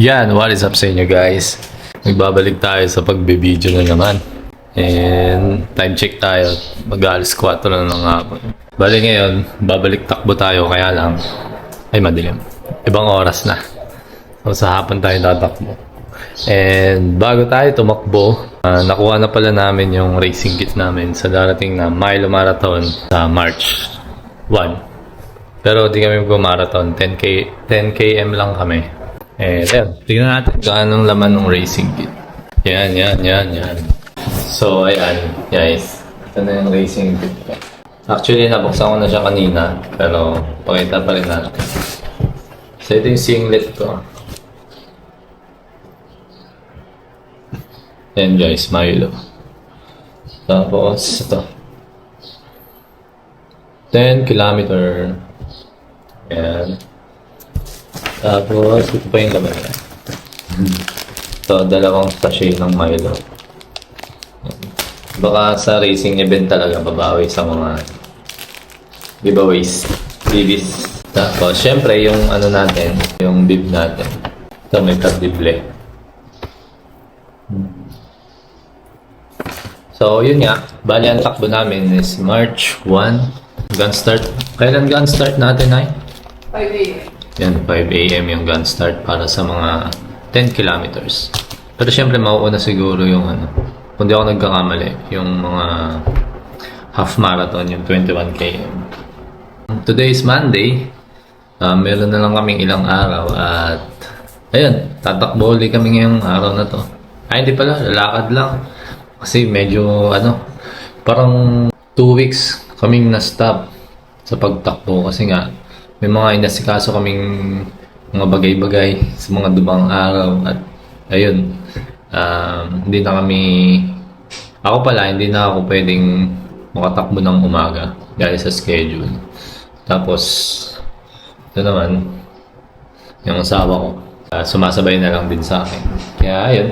Yan, what is up sa inyo guys? Magbabalik tayo sa pagbibideo na naman. And time check tayo. Mag-alas 4 na ng hapon. Bali ngayon, babalik takbo tayo kaya lang ay madilim. Ibang oras na. So sa hapon tayo tatakbo. And bago tayo tumakbo, nakuha na pala namin yung racing kit namin sa darating na Milo Marathon sa March 1. Pero di kami mag-marathon, 10 km lang kami. Eh, ayun. Tignan natin kung anong laman ng racing kit. Yan. So, ayan, guys. Ito na yung racing kit ko. Actually, nabuksan ko na siya kanina. Pero, pakita pa rin natin. So, ito yung singlet ko. Ayan, guys, Milo. Tapos, ito. 10 kilometer. Ayan. Tapos, ito pa yung laman niya. So, dalawang sachet ng Milo. Baka sa racing event talaga babawi sa mga giveaways, freebies. Tapos, syempre, yung ano natin, yung bib natin. Ito, may kardible. So, yun nga. Bali, ang takbo namin is March 1. Gun start. Kailan gun start natin ay? 5 a.m. Yan, 5 a.m. yung gun start para sa mga 10 kilometers. Pero syempre, mauuna siguro yung ano, kung di ako nagkakamali, yung mga half marathon, yung 21 km. Today is Monday. Meron na lang kaming ilang araw at ayun, tatakbo ulit kami ngayong araw na to. Ay, hindi pala, lalakad lang. Kasi medyo, parang 2 weeks kaming na-stop sa pagtakbo kasi nga, may mga inasikaso kaming mga bagay-bagay sa mga dubang araw at ayun, hindi na kami, hindi na ako pwedeng makatakbo ng umaga dahil sa schedule. Tapos, ito naman, yung asawa ko, sumasabay na lang din sa akin. Kaya ayun,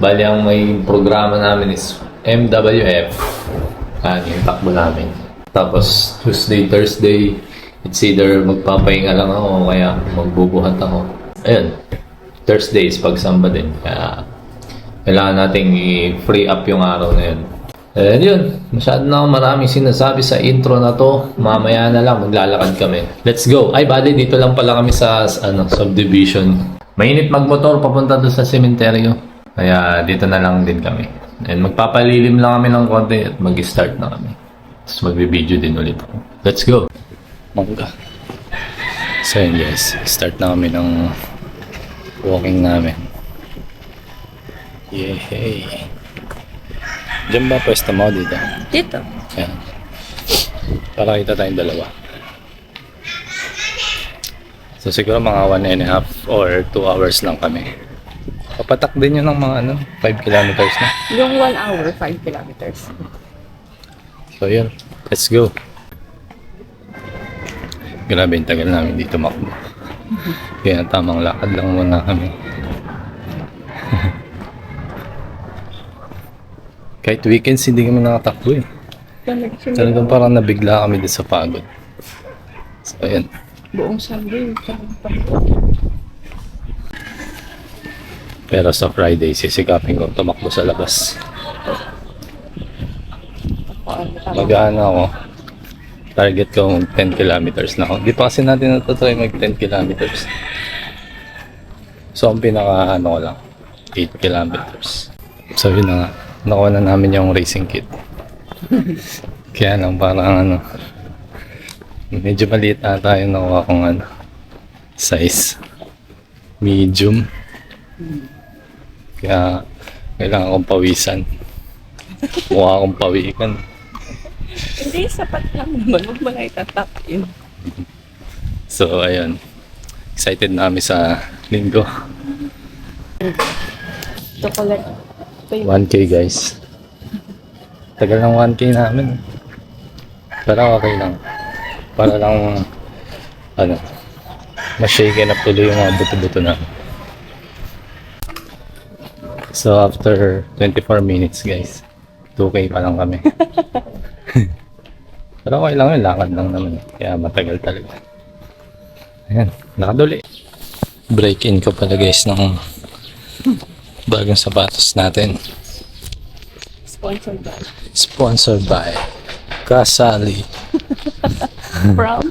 bali ang may programa namin is MWF, yung takbo namin. Tapos, Tuesday, Thursday, it's either magpapahinga lang ako o kaya magbubuhat ako. Ayun, Thursdays pagsamba din. Kaya kailangan nating i-free up yung araw na yun. And yun, masyado na maraming sinasabi sa intro na to. Mamaya na lang, maglalakad kami. Let's go! Ay, bali, dito lang pala kami sa subdivision. Mainit magmotor papunta doon sa sementeryo. Kaya dito na lang din kami. And magpapalilim lang kami ng konti at mag-start na kami. Tapos magbibideo din ulit ako. Let's go! Mangga. So yun guys, start na kami ng walking namin. Yehey! Diyan ba pwesto mo dito? Dito. Yan. Para kita tayong dalawa. So siguro mga 1.5 or 2 hours lang kami. Papatak din yun ng mga 5 kilometers na. Yung 1 hour, 5 kilometers. So yun, let's go! Grabe yung tagal namin dito makbo. Kaya tamang lakad lang muna kami. Kahit weekends hindi kami nakatakbo eh. Talagang parang nabigla kami din sa pagod. So ayan. Buong Sunday. Pero sa Friday, sisikapin ko tumakbo sa labas. Mag-ano ako. Target ko 10 kilometers na ako. Di pa kasi natin natatry mag 10 kilometers. So, ang pinaka ko lang, 8 kilometers. So, yun na nga. Nakuha na namin yung racing kit. Kaya lang parang medyo maliit ata yung nakuha kong size. Medium. Kaya, kailangan kong pawisan. Mukha akong pawikan. Hindi, sapat lang naman. Huwag mo na itatakin. So, ayun. Excited na kami sa linggo. Chocolate. 1K guys. Tagal ng 1K namin. Pero okay lang. Para lang, ma-shaken up tuloy yung mga buto-buto na. So, after 24 minutes guys, 2K pa lang kami. Pero okay lang yun, lakad lang naman. Kaya matagal talaga. Ayan, lakad ulit. Break-in ko pala guys ng bagong sapatos natin. Sponsored by. Sponsored by Kasali From?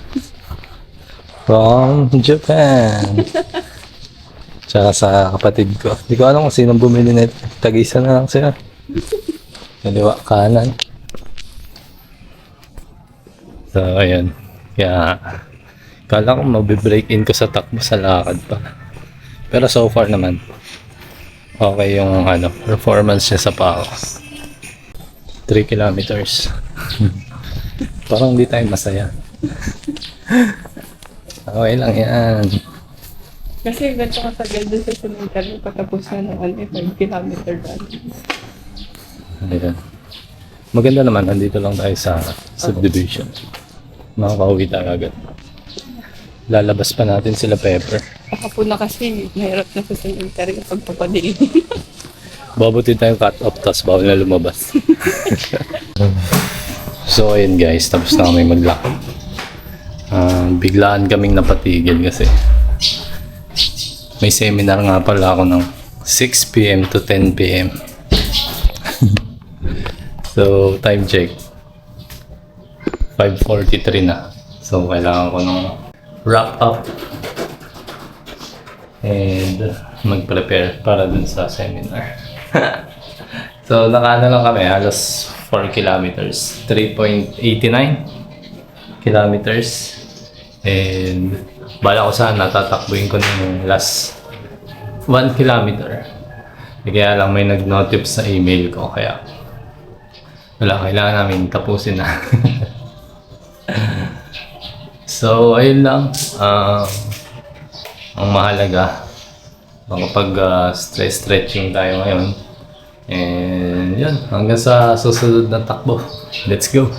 from Japan. Tsaka sa kapatid ko. Hindi ko alam kung sinong bumili nito. Tag-isa na lang sila. Kaliwa, kanan. So, ayan. Kaya, kala ko mabibreak-in ko sa takbo sa lakad pa. Pero so far naman, okay yung performance niya sa pao. 3 kilometers. Parang hindi tayo masaya. Okay lang yan. Kasi ganito katagal doon sa cemetery patapos na ng 5 kilometer run. Ayan. Maganda naman, nandito lang tayo sa subdivision. Makakauwi tayo agad. Lalabas pa natin sila Pepper. Nakapuna kasi, mahirap na sa cemetery kapag papadilim. Babutin tayong cut off, tapos bawal na lumabas. So ayun guys, tapos na kami maglakad. Biglaan kaming napatigil kasi may seminar nga pala ako ng 6 p.m. to 10 p.m. So time check, 5:43 na. So kailangan ko ng wrap up and mag-prepare para dun sa seminar. So nakaano lang kami, halos 4 kilometers, 3.89 kilometers. And bala ko sana tatakbuhin ko ng last 1 kilometer. Kaya lang may nag-notif sa email ko, kaya wala, kailangan namin tapusin na. So ayun lang, ang mahalaga makapag stretching tayo ngayon. And yun, hanggang sa susunod na takbo. Let's go!